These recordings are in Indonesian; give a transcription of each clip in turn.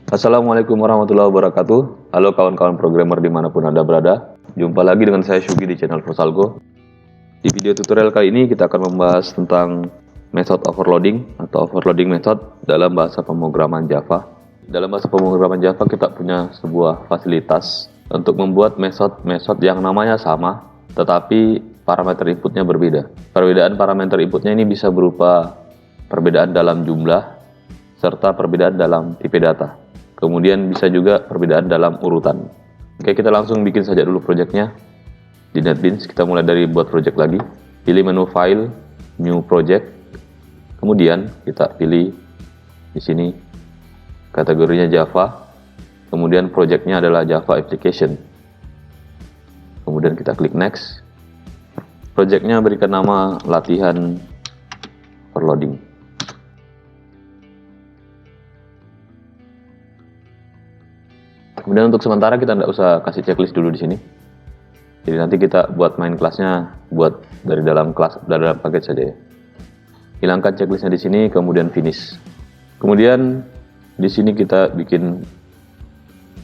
Assalamualaikum warahmatullahi wabarakatuh. Halo kawan-kawan programmer dimanapun Anda berada. Jumpa lagi dengan saya Shugi di channel Fosalgo. Di video tutorial kali ini kita akan membahas tentang method overloading atau overloading method dalam bahasa pemrograman Java. Dalam bahasa pemrograman Java kita punya sebuah fasilitas untuk membuat method yang namanya sama, tetapi parameter inputnya berbeda. Perbedaan parameter inputnya ini bisa berupa perbedaan dalam jumlah serta perbedaan dalam tipe data. Kemudian bisa juga perbedaan dalam urutan. Oke, kita langsung bikin saja dulu projectnya. Di NetBeans kita mulai dari buat project lagi. Pilih menu File, New Project. Kemudian kita pilih di sini kategorinya Java. Kemudian projectnya adalah Java Application. Kemudian kita klik Next. Projectnya berikan nama latihan overloading. Kemudian untuk sementara kita tidak usah kasih checklist dulu di sini. Jadi nanti kita buat main kelasnya buat dari dalam kelas, dari dalam paket saja ya. Hilangkan checklistnya di sini, kemudian finish. Kemudian di sini kita bikin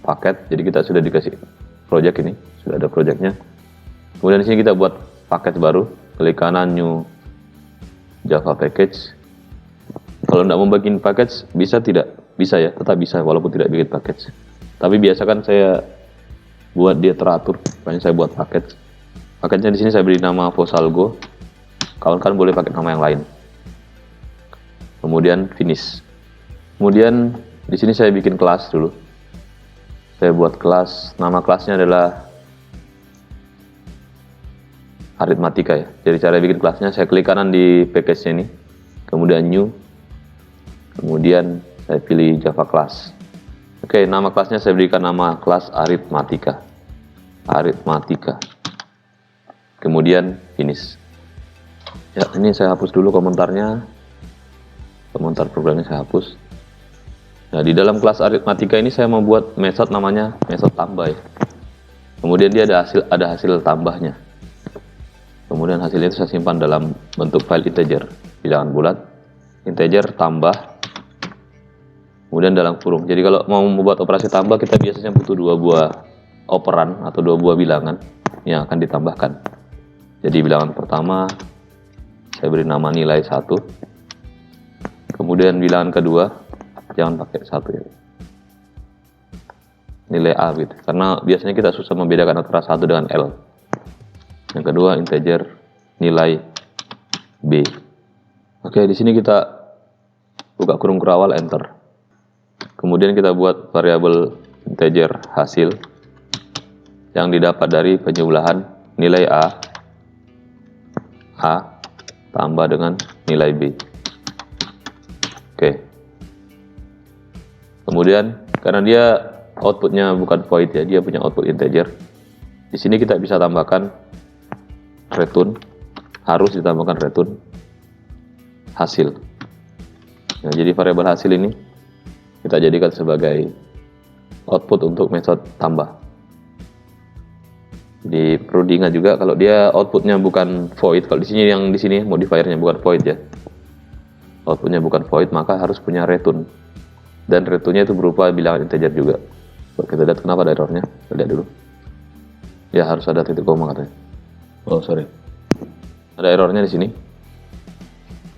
paket. Jadi kita sudah dikasih project ini, sudah ada projectnya. Kemudian di sini kita buat paket baru. Klik kanan New Java Package. Kalau tidak mau bikin package bisa tidak? Bisa ya, tetap bisa walaupun tidak bikin package. Tapi biasa kan saya buat dia teratur, makanya saya buat paket. Paketnya di sini saya beri nama Fosalgo. Kawan-kawan boleh pakai nama yang lain. Kemudian finish. Kemudian di sini saya bikin kelas dulu. Saya buat kelas, nama kelasnya adalah Arithmatica ya. Jadi cara bikin kelasnya saya klik kanan di package-nya ini, kemudian new, kemudian saya pilih Java class. Oke, nama kelasnya saya berikan nama kelas Arithmatica. Arithmatica. Kemudian finish. Ya, ini saya hapus dulu komentarnya. Komentar programnya saya hapus. Nah, di dalam kelas Arithmatica ini saya membuat method namanya method tambah ya. Kemudian dia ada hasil tambahnya. Kemudian hasilnya itu saya simpan dalam bentuk file integer. Bilangan bulat, integer tambah. Kemudian dalam kurung. Jadi kalau mau membuat operasi tambah kita biasanya butuh dua buah operan atau dua buah bilangan yang akan ditambahkan. Jadi bilangan pertama saya beri nama nilai 1. Kemudian bilangan kedua jangan pakai 1 ya. Nilai A gitu. Karena biasanya kita susah membedakan antara 1 dengan L. Yang kedua integer nilai B. Oke, di sini kita buka kurung kerawal enter. Kemudian kita buat variabel integer hasil yang didapat dari penjumlahan nilai A tambah dengan nilai B. Oke. Kemudian karena dia outputnya bukan void ya, dia punya output integer. Di sini kita bisa tambahkan return, harus ditambahkan return hasil. Nah, jadi variabel hasil ini kita jadikan sebagai output untuk method tambah. Jadi perlu diingat juga kalau dia outputnya bukan void, kalau di sini modifiernya bukan void ya, outputnya bukan void, maka harus punya return, dan returnnya itu berupa bilangan integer juga. Kita lihat kenapa ada errornya, kita lihat dulu. Ya harus ada titik koma katanya. Oh sorry, ada errornya di sini.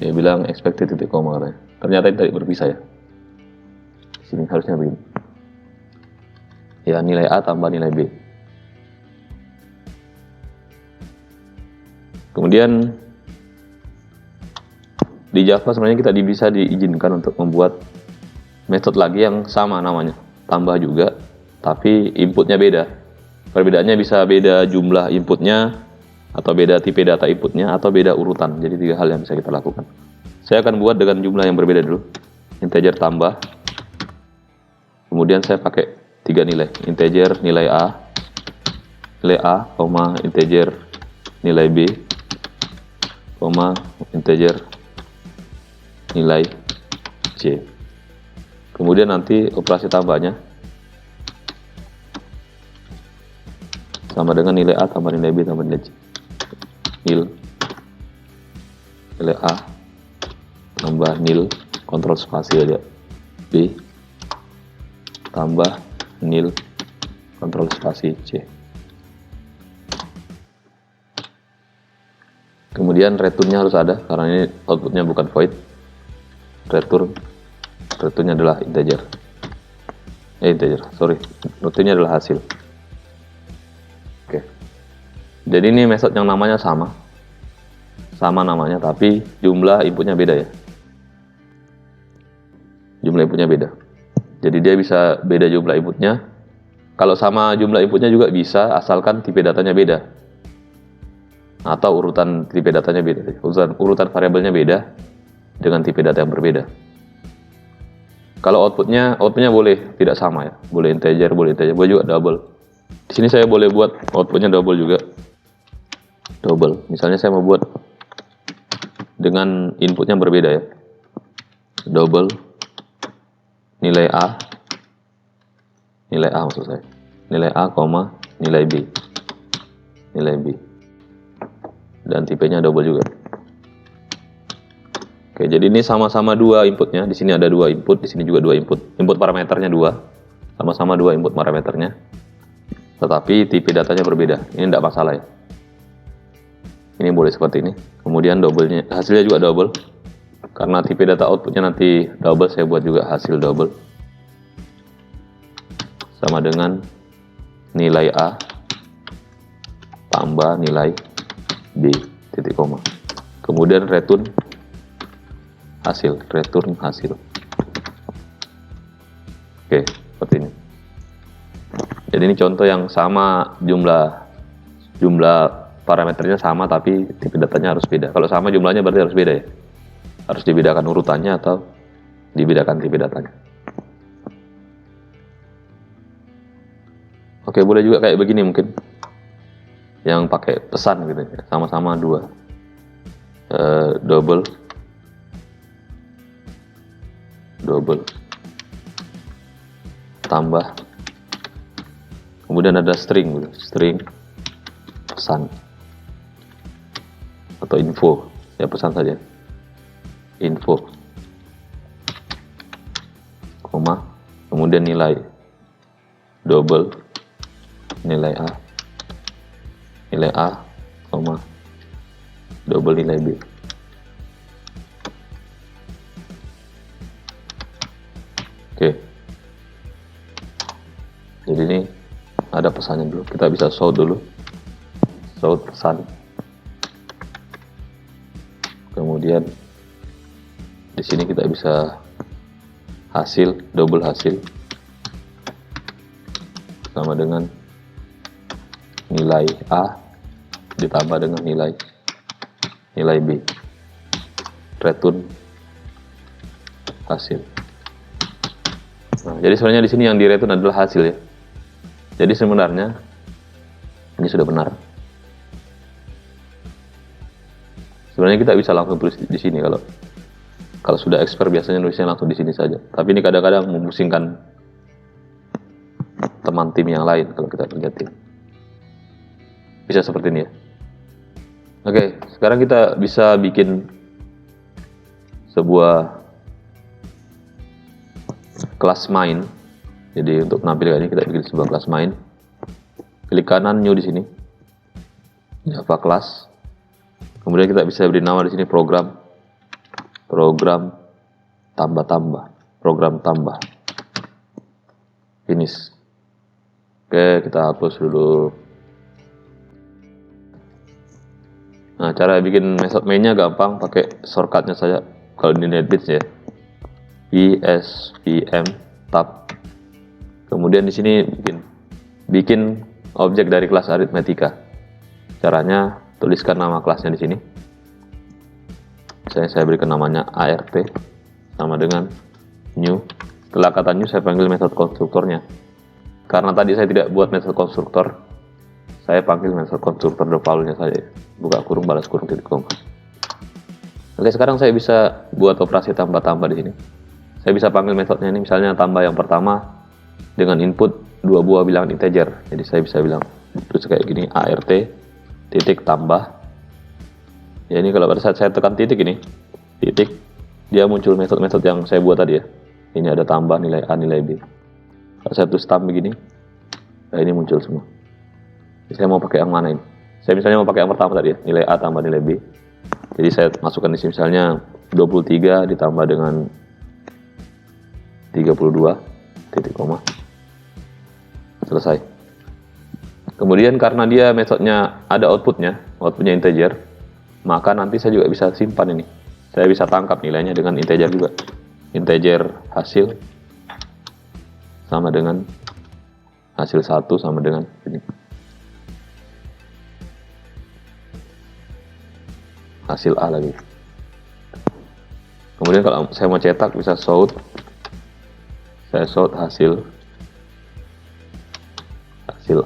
Dia bilang expected titik koma katanya. Ternyata ini tadi berpisah ya. Sini harusnya begini ya, nilai A tambah nilai B. Kemudian di Java sebenarnya kita bisa diizinkan untuk membuat method lagi yang sama namanya tambah juga, tapi inputnya beda. Perbedaannya bisa beda jumlah inputnya, atau beda tipe data inputnya, atau beda urutan. Jadi 3 hal yang bisa kita lakukan. Saya akan buat dengan jumlah yang berbeda dulu. Integer tambah. Kemudian saya pakai 3 nilai, integer nilai A, integer nilai B, integer nilai C. Kemudian nanti operasi tambahnya sama dengan nilai A tambah nilai B tambah nilai C. Nilai A tambah nil, kontrol spasi aja, B tambah nil kontrol spasi C. Kemudian returnnya harus ada karena ini outputnya bukan void. Returnnya adalah integer. Returnnya adalah hasil. Oke. Jadi ini method yang namanya sama namanya, tapi jumlah inputnya beda ya. Jumlah inputnya beda. Jadi dia bisa beda jumlah inputnya. Kalau sama jumlah inputnya juga bisa, asalkan tipe datanya beda. Atau urutan tipe datanya beda. Urutan variabelnya beda dengan tipe data yang berbeda. Kalau outputnya boleh tidak sama ya. Boleh integer, boleh juga double. Di sini saya boleh buat outputnya double juga. Double. Misalnya saya mau buat dengan inputnya berbeda ya. Double nilai A maksud saya. Nilai A, nilai B. Dan tipenya double juga. Oke, jadi ini sama-sama dua inputnya. Di sini ada dua input, di sini juga dua input. Input parameternya dua, sama-sama dua input parameternya. Tetapi tipe datanya berbeda. Ini tidak masalah ya. Ini boleh seperti ini. Kemudian double-nya, hasilnya juga double. Karena tipe data outputnya nanti double, saya buat juga hasil double. Sama dengan nilai A tambah nilai B, titik koma. Kemudian return hasil. Oke, seperti ini. Jadi ini contoh yang sama jumlah parameternya sama tapi tipe datanya harus beda. Kalau sama jumlahnya berarti harus beda ya. Harus dibedakan urutannya atau dibedakan tipe datanya. Oke, boleh juga kayak begini mungkin. Yang pakai pesan gitu ya. Sama-sama dua. Double tambah, kemudian ada string pesan atau info ya, pesan saja, info koma, kemudian nilai double nilai A koma double nilai B. Oke, jadi ini ada pesannya dulu. Kita bisa shout dulu, shout pesan. Kemudian di sini kita bisa double hasil sama dengan nilai A ditambah dengan nilai B. Return hasil. Nah, jadi sebenarnya di sini yang di return adalah hasil ya. Jadi sebenarnya ini sudah benar. Sebenarnya kita bisa langsung tulis di sini kalau sudah expert biasanya nulisnya langsung di sini saja. Tapi ini kadang-kadang memusingkan teman tim yang lain kalau kita kerja tim. Bisa seperti ini ya. Oke, sekarang kita bisa bikin sebuah kelas main. Jadi untuk menampilkan ini kita bikin sebuah kelas main. Klik kanan new di sini. Java class. Kemudian kita bisa beri nama di sini program tambah. Finish. Oke, kita hapus dulu. Nah, cara bikin method mainnya gampang, pakai shortcutnya saja. Kalau di NetBeans ya, ESPM tab. Kemudian di sini bikin objek dari kelas aritmetika. Caranya tuliskan nama kelasnya di sini. Saya berikan namanya ART sama dengan new. Setelah kata new saya panggil metode konstruktornya. Karena tadi saya tidak buat metode konstruktor, saya panggil metode konstruktor defaultnya saja. Buka kurung balas kurung titik koma. Oke, sekarang saya bisa buat operasi tambah-tambah di sini. Saya bisa panggil metodenya ini, misalnya tambah yang pertama dengan input 2 buah bilangan integer. Jadi saya bisa bilang terus kayak gini, ART titik tambah. Ya, ini kalau pada saat saya tekan titik ini, dia muncul metode-metode yang saya buat tadi ya. Ini ada tambah nilai A, nilai B. Saya tulis stamp begini, nah ini muncul semua. Saya mau pakai yang mana ini? Saya misalnya mau pakai yang pertama tadi ya, nilai A tambah nilai B. Jadi saya masukkan di sini misalnya 23 ditambah dengan 32 titik koma. Selesai. Kemudian karena dia metodenya ada outputnya integer, maka nanti saya juga bisa simpan ini. Saya bisa tangkap nilainya dengan integer juga. Integer hasil sama dengan hasil 1 sama dengan ini. Hasil A lagi. Kemudian kalau saya mau cetak bisa sort. Saya sort hasil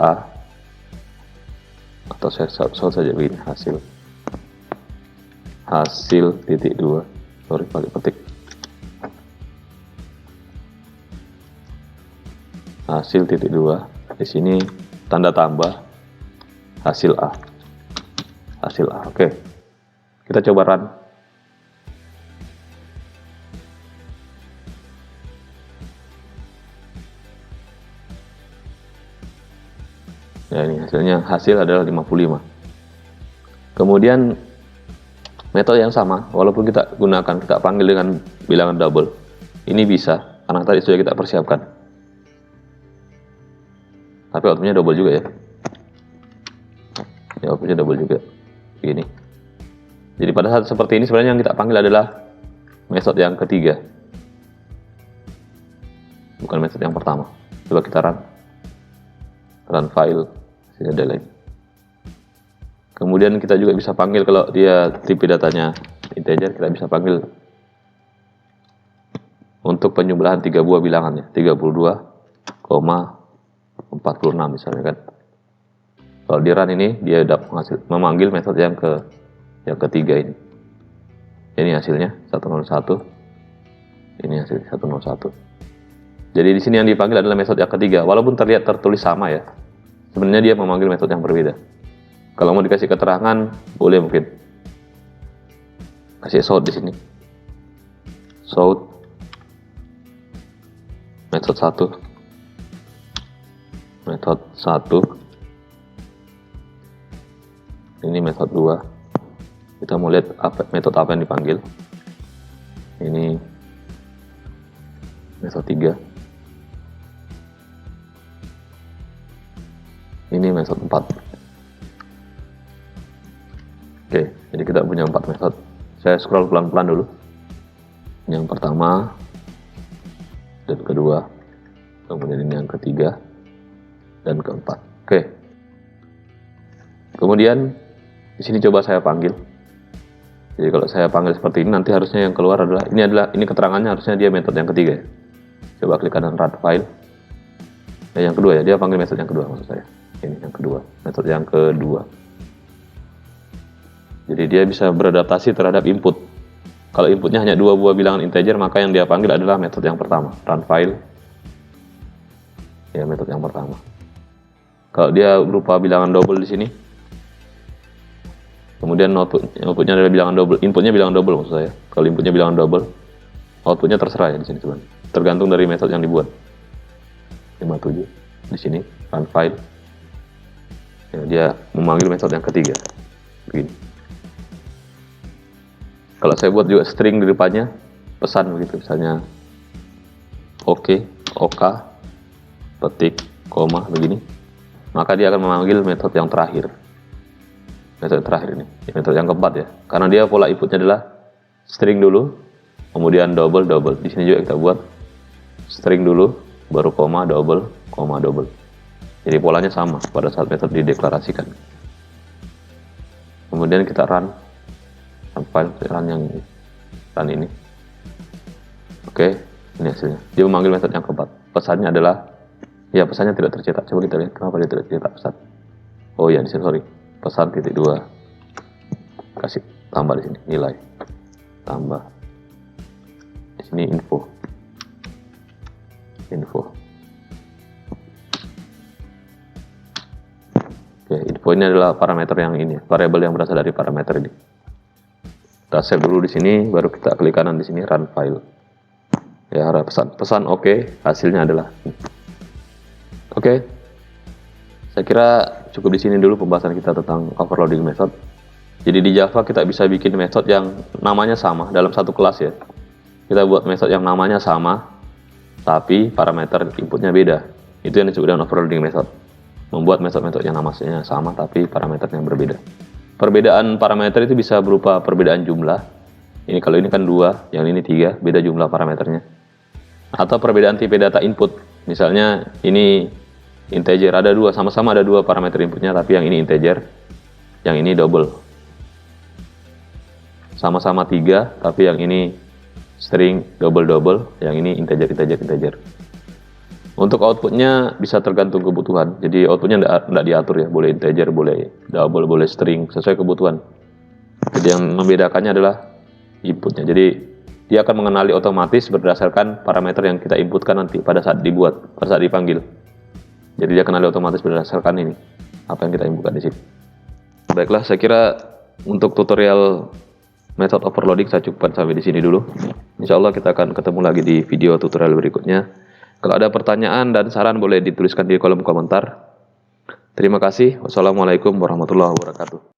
A, atau saya sort saja begini, hasil titik 2. Sorry, balik petik. Hasil titik 2. Di sini tanda tambah hasil A. Oke. Kita coba run. Ya, ini hasil adalah 55. Kemudian metode yang sama, walaupun kita panggil dengan bilangan double, ini bisa, karena tadi sudah kita persiapkan. Tapi outputnya double juga ya. Outputnya double juga. Begini. Jadi pada saat seperti ini sebenarnya yang kita panggil adalah metode yang ketiga, bukan metode yang pertama. Coba kita run file, sini ada lagi. Kemudian kita juga bisa panggil, kalau dia tipe datanya integer, kita bisa panggil untuk penyebelahan 3 buah bilangannya, 32,46 misalnya kan. Kalau di run ini dia dapat memanggil metode yang ketiga ini. Ini hasilnya 101. Ini hasil 101. Jadi di sini yang dipanggil adalah metode yang ketiga, walaupun tertulis sama ya. Sebenarnya dia memanggil metode yang berbeda. Kalau mau dikasih keterangan, boleh mungkin kasih sort di sini. Sort metode 1. Metode 1. Ini metode 2. Kita mau lihat metode apa yang dipanggil. Ini metode 3. Ini metode 4. Oke, jadi kita punya 4 metode. Saya scroll pelan-pelan dulu. Yang pertama dan kedua, kemudian ini yang ketiga dan keempat. Oke. Kemudian di sini coba saya panggil. Jadi kalau saya panggil seperti ini, nanti harusnya yang keluar adalah ini keterangannya, harusnya dia metode yang ketiga ya. Coba klik kanan run file. Yang kedua ya, dia panggil metode yang kedua maksud saya. Ini yang kedua, metode yang kedua. Jadi dia bisa beradaptasi terhadap input. Kalau inputnya hanya 2 buah bilangan integer, maka yang dia panggil adalah metode yang pertama, run file. Ya, metode yang pertama. Kalau dia berupa bilangan double di sini, kemudian outputnya adalah bilangan double, inputnya bilangan double maksud saya. Kalau inputnya bilangan double, outputnya terserah ya di sini sebenarnya. Tergantung dari metode yang dibuat. 57 di sini run file. Ya, dia memanggil metode yang ketiga. Begini. Kalau saya buat juga string di depannya, pesan begitu, misalnya OK, petik, koma, begini, maka dia akan memanggil metode yang terakhir. Metode terakhir ini, metode yang keempat ya, karena dia pola inputnya adalah string dulu, kemudian double. Di sini juga kita buat string dulu, baru koma, double. Jadi polanya sama pada saat metode dideklarasikan. Kemudian kita run run ini. Oke, ini hasilnya. Dia memanggil metode yang keempat. Pesannya adalah, ya pesannya tidak tercetak. Coba kita lihat kenapa dia tidak tercetak pesan. Oh ya, di sini sorry. Pesan titik 2. Kasih tambah di sini nilai. Tambah. Di sini info. Oke, info ini adalah parameter yang ini, variabel yang berasal dari parameter ini. Kita save dulu di sini, baru kita klik kanan di sini run file. Ya, pesan oke, hasilnya adalah ini. Oke, saya kira cukup di sini dulu pembahasan kita tentang overloading method. Jadi di Java kita bisa bikin method yang namanya sama dalam satu kelas ya. Kita buat method yang namanya sama, tapi parameter inputnya beda. Itu yang disebut dengan overloading method. Membuat metode-metode yang namanya sama, tapi parameternya berbeda. Perbedaan parameter itu bisa berupa perbedaan jumlah. Ini kalau ini kan 2, yang ini 3, beda jumlah parameternya. Atau perbedaan tipe data input. Misalnya ini integer, ada 2, sama-sama ada 2 parameter inputnya, tapi yang ini integer, yang ini double. Sama-sama 3, tapi yang ini string double, yang ini integer. Untuk outputnya bisa tergantung kebutuhan, jadi outputnya tidak diatur ya, boleh integer, boleh double, boleh string, sesuai kebutuhan. Jadi yang membedakannya adalah inputnya, jadi dia akan mengenali otomatis berdasarkan parameter yang kita inputkan nanti pada saat dibuat, pada saat dipanggil. Jadi dia kenali otomatis berdasarkan ini, apa yang kita inputkan di sini. Baiklah, saya kira untuk tutorial method overloading saya cukupkan sampai di sini dulu. Insya Allah kita akan ketemu lagi di video tutorial berikutnya. Kalau ada pertanyaan dan saran boleh dituliskan di kolom komentar. Terima kasih. Wassalamualaikum warahmatullahi wabarakatuh.